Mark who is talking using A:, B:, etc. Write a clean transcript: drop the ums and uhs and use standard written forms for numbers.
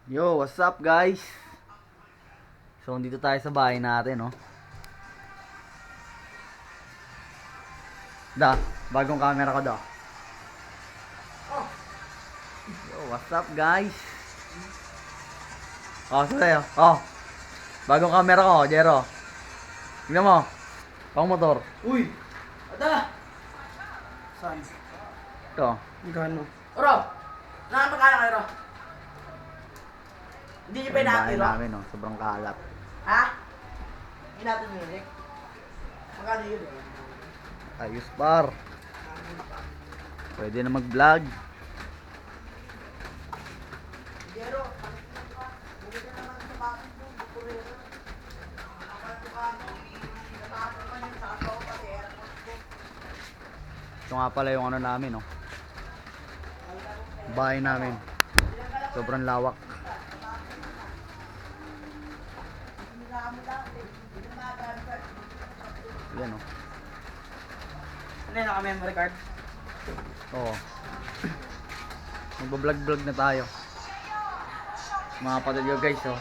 A: Yo, what's up guys? So, dito tayo sa bahay natin, no? Bagong camera ko da. Yo, what's up guys? Oh, sa'yo. Oh, bagong camera ko, Jero. Tignan mo. Pang motor.
B: Uy! Ada! Saan?
A: Ito.
B: Gano? Oro! Nakapagkala kayo, Ro? Hindi niyo pa
A: Yung bahay
B: inaati, Ro?
A: namin, no? Sobrang kalat.
B: Ha? Hindi natin music? Magkano yun?
A: Ayos par. Pwede na mag-vlog.
B: Jero, bumili ka naman sa bakit mo, bukurero. Kapag ka mo, natapos ka niyo sa asawa pati airport ko.
A: Ito nga pala yung ano namin, no? Bahay namin. Sobrang lawak. Yan, no?
B: Ano yun, naka-memory card?
A: Oo. Magbablog-vlog na tayo. Mga kapatid ko guys, oh.